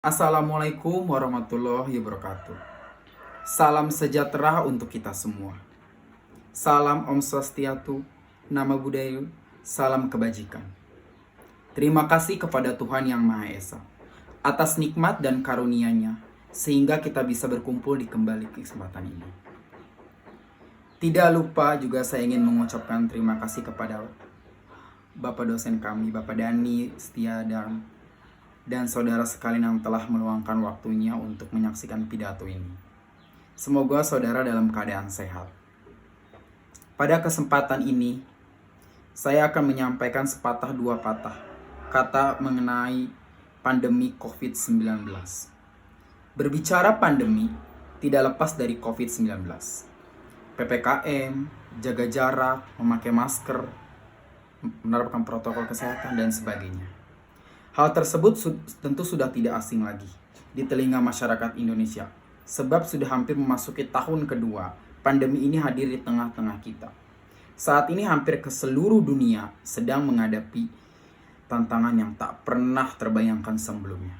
Assalamualaikum warahmatullahi wabarakatuh. Salam sejahtera untuk kita semua. Salam Om Swastiastu, Nama Budaya, salam kebajikan. Terima kasih kepada Tuhan Yang Maha Esa atas nikmat dan karunia-Nya sehingga kita bisa berkumpul di kembali kesempatan ini. Tidak lupa juga saya ingin mengucapkan terima kasih kepada Bapak dosen kami, Bapak Dani Setia dan saudara sekalian yang telah meluangkan waktunya untuk menyaksikan pidato ini. Semoga saudara dalam keadaan sehat. Pada kesempatan ini, saya akan menyampaikan sepatah dua patah kata mengenai pandemi COVID-19. Berbicara pandemi, tidak lepas dari COVID-19. PPKM, jaga jarak, memakai masker, menerapkan protokol kesehatan, dan sebagainya. Hal tersebut tentu sudah tidak asing lagi di telinga masyarakat Indonesia, sebab sudah hampir memasuki tahun kedua pandemi ini hadir di tengah-tengah kita. Saat ini hampir ke seluruh dunia sedang menghadapi tantangan yang tak pernah terbayangkan sebelumnya.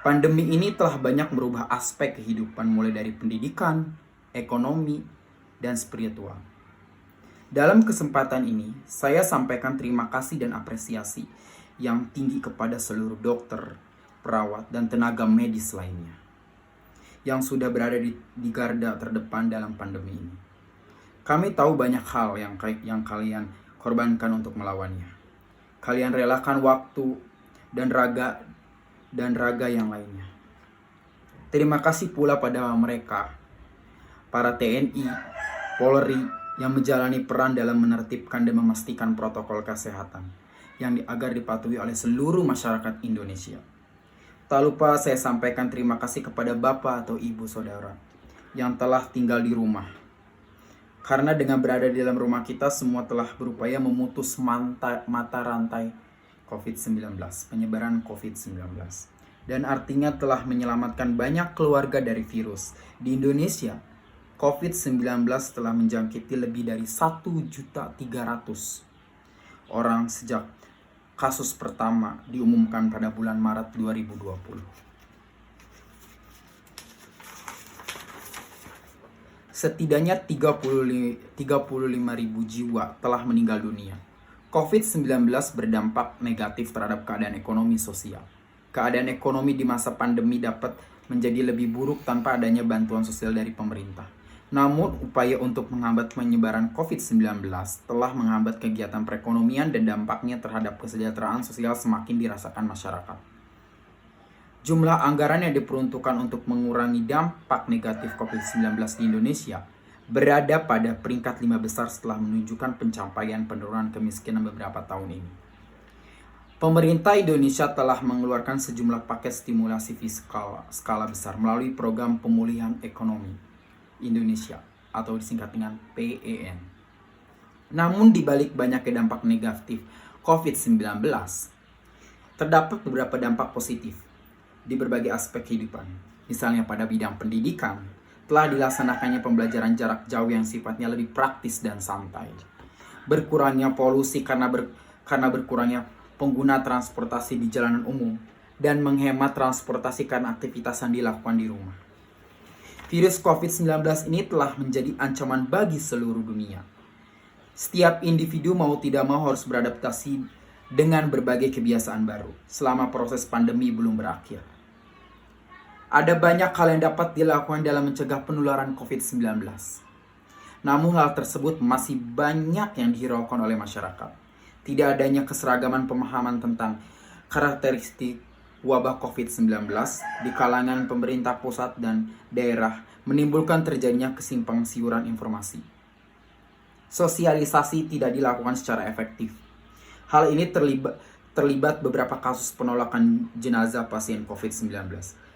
Pandemi ini telah banyak merubah aspek kehidupan mulai dari pendidikan, ekonomi, dan spiritual. Dalam kesempatan ini, saya sampaikan terima kasih dan apresiasi yang tinggi kepada seluruh dokter, perawat, dan tenaga medis lainnya yang sudah berada di garda terdepan dalam pandemi ini. Kami tahu banyak hal yang kalian korbankan untuk melawannya. Kalian relakan waktu dan raga yang lainnya. Terima kasih pula pada mereka, para TNI, Polri, yang menjalani peran dalam menertibkan dan memastikan protokol kesehatan agar dipatuhi oleh seluruh masyarakat Indonesia. Tak lupa saya sampaikan terima kasih kepada Bapak atau Ibu Saudara yang telah tinggal di rumah. Karena dengan berada di dalam rumah kita semua telah berupaya memutus mata rantai COVID-19, penyebaran COVID-19. Dan artinya telah menyelamatkan banyak keluarga dari virus. Di Indonesia, COVID-19 telah menjangkiti lebih dari 1.300.000 orang sejak kasus pertama diumumkan pada bulan Maret 2020. Setidaknya 35.000 jiwa telah meninggal dunia. COVID-19 berdampak negatif terhadap keadaan ekonomi sosial. Keadaan ekonomi di masa pandemi dapat menjadi lebih buruk tanpa adanya bantuan sosial dari pemerintah. Namun, upaya untuk menghambat penyebaran COVID-19 telah menghambat kegiatan perekonomian dan dampaknya terhadap kesejahteraan sosial semakin dirasakan masyarakat. Jumlah anggaran yang diperuntukkan untuk mengurangi dampak negatif COVID-19 di Indonesia berada pada peringkat 5 besar setelah menunjukkan pencapaian penurunan kemiskinan beberapa tahun ini. Pemerintah Indonesia telah mengeluarkan sejumlah paket stimulasi fiskal skala besar melalui program pemulihan ekonomi Indonesia atau disingkat dengan PEN. Namun di balik banyaknya dampak negatif COVID-19, terdapat beberapa dampak positif di berbagai aspek kehidupan. Misalnya pada bidang pendidikan, telah dilaksanakannya pembelajaran jarak jauh yang sifatnya lebih praktis dan santai. Berkurangnya polusi karena berkurangnya pengguna transportasi di jalanan umum dan menghemat transportasi karena aktivitas yang dilakukan di rumah. Virus COVID-19 ini telah menjadi ancaman bagi seluruh dunia. Setiap individu mau tidak mau harus beradaptasi dengan berbagai kebiasaan baru selama proses pandemi belum berakhir. Ada banyak hal yang dapat dilakukan dalam mencegah penularan COVID-19. Namun hal tersebut masih banyak yang dihiraukan oleh masyarakat. Tidak adanya keseragaman pemahaman tentang karakteristik wabah COVID-19 di kalangan pemerintah pusat dan daerah menimbulkan terjadinya kesimpang siuran informasi. Sosialisasi tidak dilakukan secara efektif. Hal ini terlibat beberapa kasus penolakan jenazah pasien COVID-19.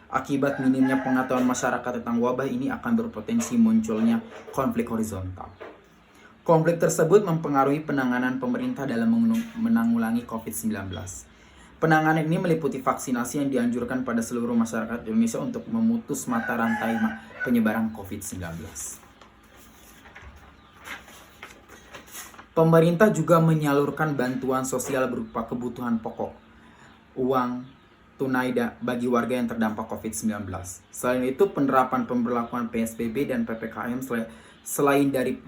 Akibat minimnya pengetahuan masyarakat tentang wabah ini akan berpotensi munculnya konflik horizontal. Konflik tersebut mempengaruhi penanganan pemerintah dalam menanggulangi COVID-19. Penanganan ini meliputi vaksinasi yang dianjurkan pada seluruh masyarakat Indonesia untuk memutus mata rantai penyebaran COVID-19. Pemerintah juga menyalurkan bantuan sosial berupa kebutuhan pokok, uang, tunai bagi warga yang terdampak COVID-19. Selain itu, penerapan pemberlakuan PSBB dan PPKM selain dari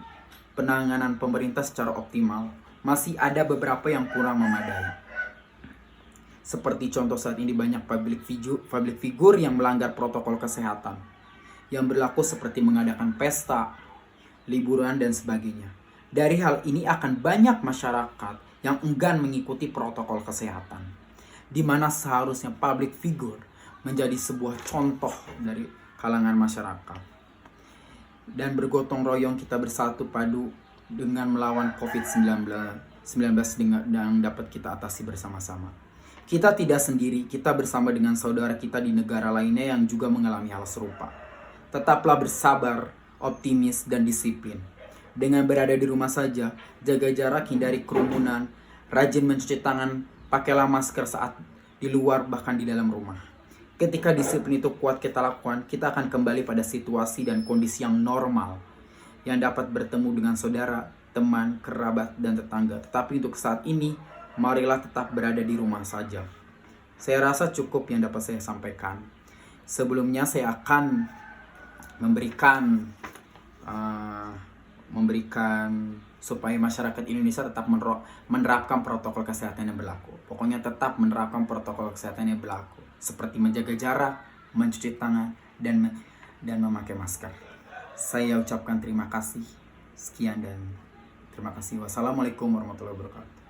penanganan pemerintah secara optimal, masih ada beberapa yang kurang memadai. Seperti contoh saat ini banyak public figure yang melanggar protokol kesehatan, yang berlaku seperti mengadakan pesta, liburan, dan sebagainya. Dari hal ini akan banyak masyarakat yang enggan mengikuti protokol kesehatan, di mana seharusnya public figure menjadi sebuah contoh dari kalangan masyarakat. Dan bergotong royong kita bersatu padu dengan melawan COVID-19 yang dapat kita atasi bersama-sama. Kita tidak sendiri, kita bersama dengan saudara kita di negara lainnya yang juga mengalami hal serupa. Tetaplah bersabar, optimis, dan disiplin. Dengan berada di rumah saja, jaga jarak, hindari kerumunan, rajin mencuci tangan, pakailah masker saat di luar bahkan di dalam rumah. Ketika disiplin itu kuat kita lakukan, kita akan kembali pada situasi dan kondisi yang normal, yang dapat bertemu dengan saudara, teman, kerabat, dan tetangga. Tetapi untuk saat ini, marilah tetap berada di rumah saja. Saya rasa cukup yang dapat saya sampaikan. Sebelumnya saya akan memberikan supaya masyarakat Indonesia tetap menerapkan protokol kesehatan yang berlaku. Pokoknya tetap menerapkan protokol kesehatan yang berlaku, seperti menjaga jarak, mencuci tangan, dan memakai masker. Saya ucapkan terima kasih. Sekian dan terima kasih. Wassalamualaikum warahmatullahi wabarakatuh.